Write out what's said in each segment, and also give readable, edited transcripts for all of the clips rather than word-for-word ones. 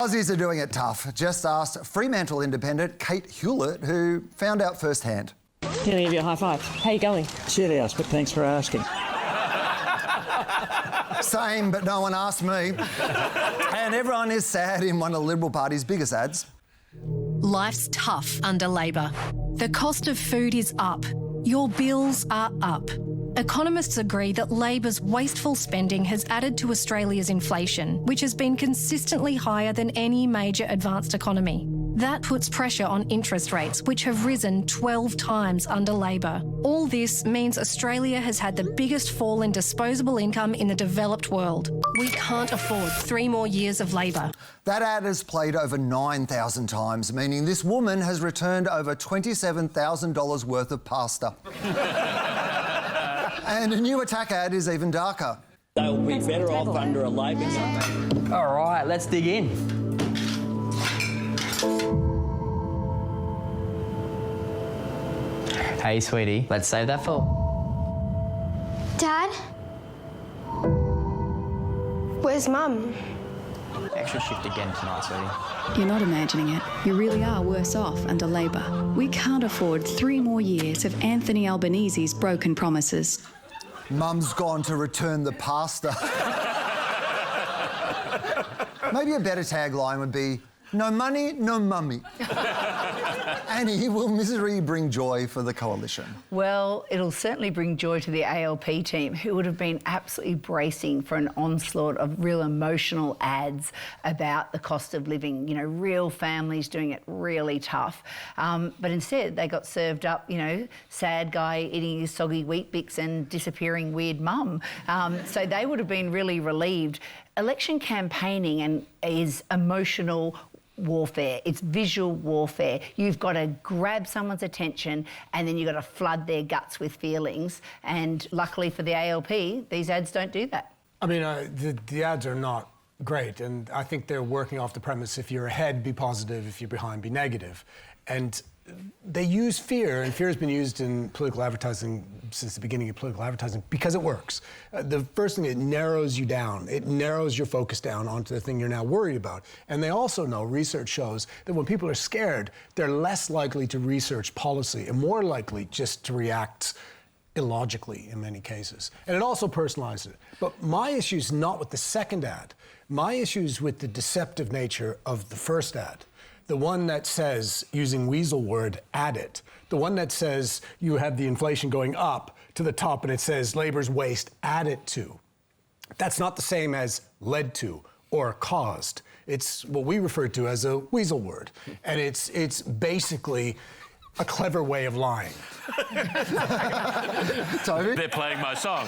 Aussies are doing it tough. Just asked Fremantle independent Kate Hewlett, who found out firsthand. Can I give you a high five? How you going? Shit house, but thanks for asking. Same, but no one asked me. And everyone is sad in one of the Liberal Party's biggest ads. Life's tough under Labor. The cost of food is up. Your bills are up. Economists agree that Labor's wasteful spending has added to Australia's inflation, which has been consistently higher than any major advanced economy. That puts pressure on interest rates, which have risen 12 times under Labor. All this means Australia has had the biggest fall in disposable income in the developed world. We can't afford 3 more years of Labor. That ad has played over 9,000 times, meaning this woman has returned over $27,000 worth of pasta. And a new attack ad is even darker. They'll be better off under a Labor government. All right, let's dig in. Hey, sweetie, let's save that for... Dad? Where's Mum? Extra shift again tonight, sweetie. You're not imagining it. You really are worse off under Labor. We can't afford 3 more years of Anthony Albanese's broken promises. Mum's gone to return the pasta. Maybe a better tagline would be, no money, no mummy. Annie, will misery bring joy for the coalition? Well, it'll certainly bring joy to the ALP team, who would have been absolutely bracing for an onslaught of real emotional ads about the cost of living, you know, real families doing it really tough. But instead, they got served up, you know, sad guy eating his soggy Weet Bix and disappearing weird mum. So they would have been really relieved. Election campaigning is emotional warfare. It's visual warfare. You've got to grab someone's attention and then you've got to flood their guts with feelings. And luckily for the ALP, these ads don't do that. I mean, the ads are not great, and I think they're working off the premise, if you're ahead, be positive, if you're behind, be negative. And they use fear, and fear has been used in political advertising since the beginning of political advertising because it works. The first thing, it narrows you down. It narrows your focus down onto the thing you're now worried about. And they also know, research shows, that when people are scared, they're less likely to research policy and more likely just to react illogically in many cases. And it also personalizes it. But my issue is not with the second ad. My issue is with the deceptive nature of the first ad. The one that says, using weasel word, add it. The one that says you have the inflation going up to the top and it says Labor's waste, add it to. That's not the same as led to or caused. It's what we refer to as a weasel word. And it's basically a clever way of lying. Toby? They're playing my song.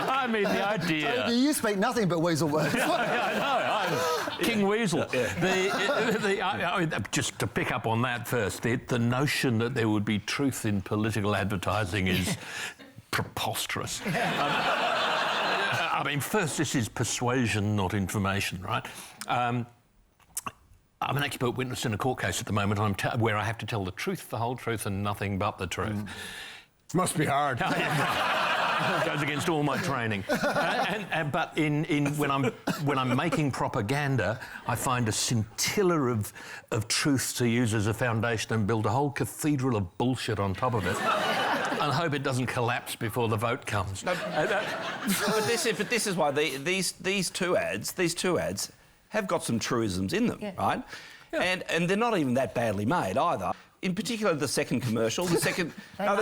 I mean, the idea... Toby, you speak nothing but weasel words. I know, I'm King Weasel. I mean, just to pick up on that first, the notion that there would be truth in political advertising is preposterous. I mean, first, this is persuasion, not information, right? I'm an expert witness in a court case at the moment where I have to tell the truth, the whole truth, and nothing but the truth. Must be hard. Goes against all my training. But when I'm making propaganda, I find a scintilla of truth to use as a foundation and build a whole cathedral of bullshit on top of it. And hope it doesn't collapse before the vote comes. No, but this is why these two ads have got some truisms in them, right? Yeah. And they're not even that badly made either. In particular, the second commercial, the second... I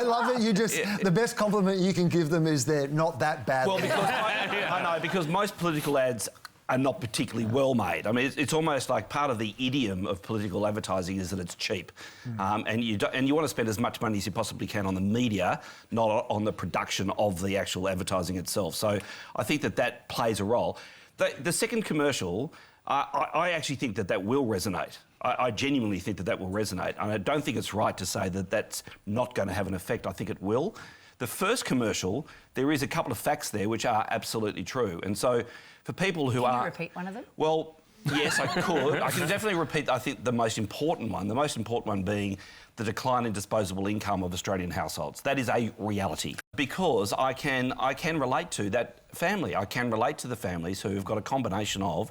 love it. You just... Yeah. The best compliment you can give them is they're not that bad. Well, because I know, because most political ads are not particularly well made. I mean, it's almost like part of the idiom of political advertising is that it's cheap. And you want to spend as much money as you possibly can on the media, not on the production of the actual advertising itself. So I think that plays a role. The second commercial, I actually think that will resonate. I genuinely think that will resonate. And I don't think it's right to say that that's not going to have an effect. I think it will. The first commercial, there is a couple of facts there which are absolutely true. And so for people who Can you repeat one of them? Well, Yes, I could. I can definitely repeat, I think, the most important one being the decline in disposable income of Australian households. That is a reality. Because I can relate to that family. I can relate to the families who have got a combination of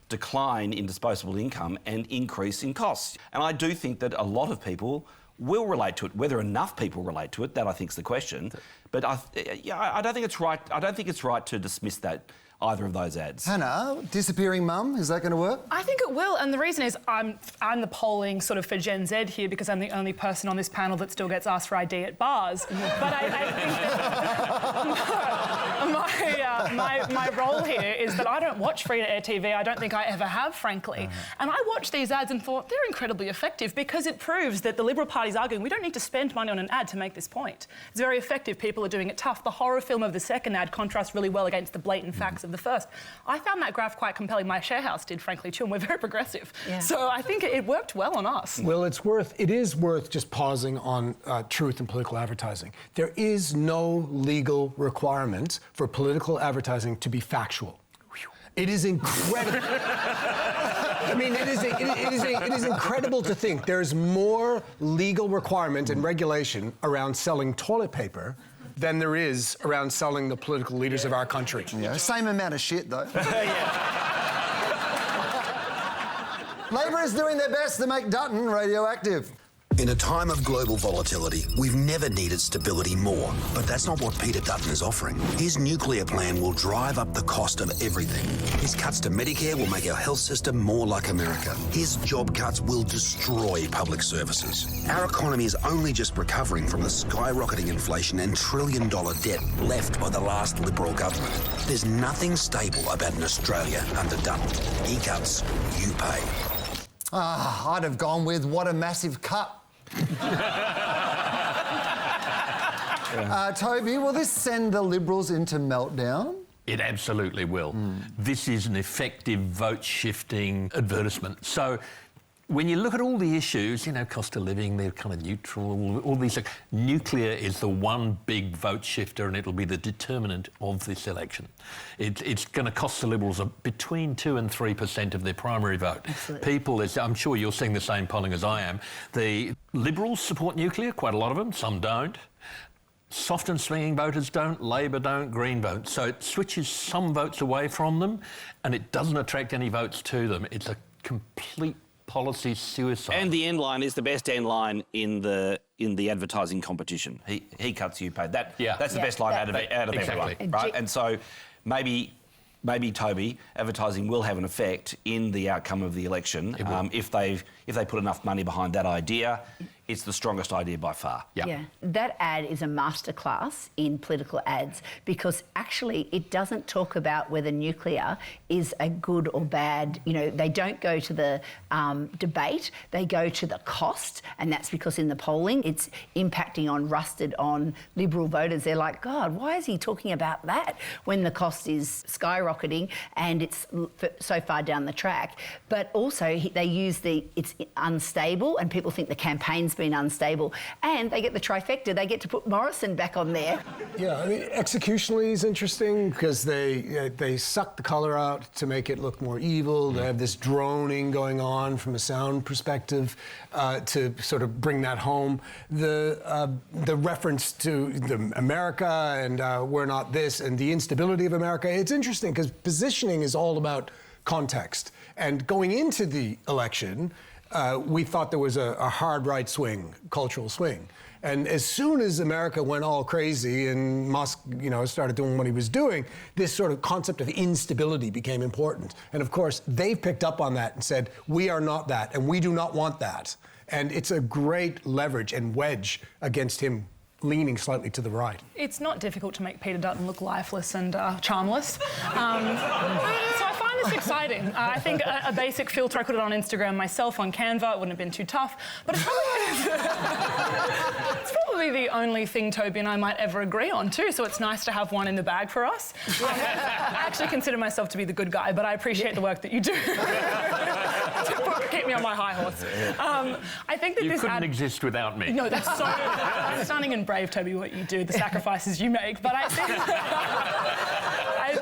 decline in disposable income and increase in costs. And I do think that a lot of people will relate to it. Whether enough people relate to it, that I think is the question. But I don't think it's right. I don't think it's right to dismiss that, either of those ads. Hannah, disappearing mum, is that going to work? I think it will, and the reason is I'm the polling sort of for Gen Z here because I'm the only person on this panel that still gets asked for ID at bars. But I think that my role here is that I don't watch free-to-air TV. I don't think I ever have, frankly. And I watched these ads and thought they're incredibly effective because it proves that the Liberal Party's arguing we don't need to spend money on an ad to make this point. It's very effective. People are doing it tough. The horror film of the second ad contrasts really well against the blatant facts of the first. I found that graph quite compelling. My share house did, frankly, too, and we're very progressive. Yeah. So I think it worked well on us. Well, it is worth just pausing on truth in political advertising. There is no legal requirement for political advertising to be factual. It is incredible. I mean, it is incredible to think there's more legal requirement and regulation around selling toilet paper than there is around selling the political leaders of our country. Yeah, same amount of shit, though. Labor is doing their best to make Dutton radioactive. In a time of global volatility, we've never needed stability more. But that's not what Peter Dutton is offering. His nuclear plan will drive up the cost of everything. His cuts to Medicare will make our health system more like America. His job cuts will destroy public services. Our economy is only just recovering from the skyrocketing inflation and trillion-dollar debt left by the last Liberal government. There's nothing stable about an Australia under Dutton. He cuts, you pay. I'd have gone with what a massive cut. Toby, will this send the Liberals into meltdown? It absolutely will. This is an effective vote-shifting advertisement. So when you look at all the issues, you know, cost of living, they're kind of neutral, all these things. Nuclear is the one big vote shifter and it'll be the determinant of this election. It's going to cost the Liberals between 2 and 3% of their primary vote. Absolutely. People, I'm sure you're seeing the same polling as I am, the Liberals support nuclear, quite a lot of them, some don't. Soft and swinging voters don't, Labor don't, Green don't. So it switches some votes away from them and it doesn't attract any votes to them. It's a complete policy suicide. And the end line is the best end line in the advertising competition. He cuts, you pay. That's the best line out of everyone, right? And so maybe Toby, advertising will have an effect in the outcome of the election if they put enough money behind that idea. It's the strongest idea by far. Yeah. That ad is a masterclass in political ads because actually it doesn't talk about whether nuclear is a good or bad. You know, they don't go to the debate, they go to the cost, and that's because in the polling it's impacting on Liberal voters. They're like, God, why is he talking about that when the cost is skyrocketing and it's so far down the track? But also they use it's unstable and people think the campaign's been unstable, and they get the trifecta. They get to put Morrison back on there. Yeah, I mean, executionally is interesting because they suck the colour out to make it look more evil. They have this droning going on from a sound perspective to sort of bring that home. The reference to America and we're not this and the instability of America. It's interesting because positioning is all about context. And going into the election, we thought there was a hard right swing, cultural swing. And as soon as America went all crazy and Musk, started doing what he was doing, this sort of concept of instability became important. And of course, they've picked up on that and said, we are not that, and we do not want that. And it's a great leverage and wedge against him leaning slightly to the right. It's not difficult to make Peter Dutton look lifeless and charmless. So I find this exciting. I think a basic filter, I could have on Instagram myself on Canva, it wouldn't have been too tough. But it's probably the only thing Toby and I might ever agree on too, so it's nice to have one in the bag for us. I actually consider myself to be the good guy, but I appreciate the work that you do. Keep me on my high horse. I think that you couldn't exist without me. No, that's so stunning and brave, Toby, what you do, the sacrifices you make. But I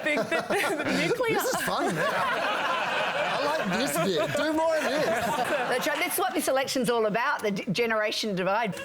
think that the nuclear... This is fun, man. I like this bit. Do more of this. That's right. That's what this election's all about, the generation divide.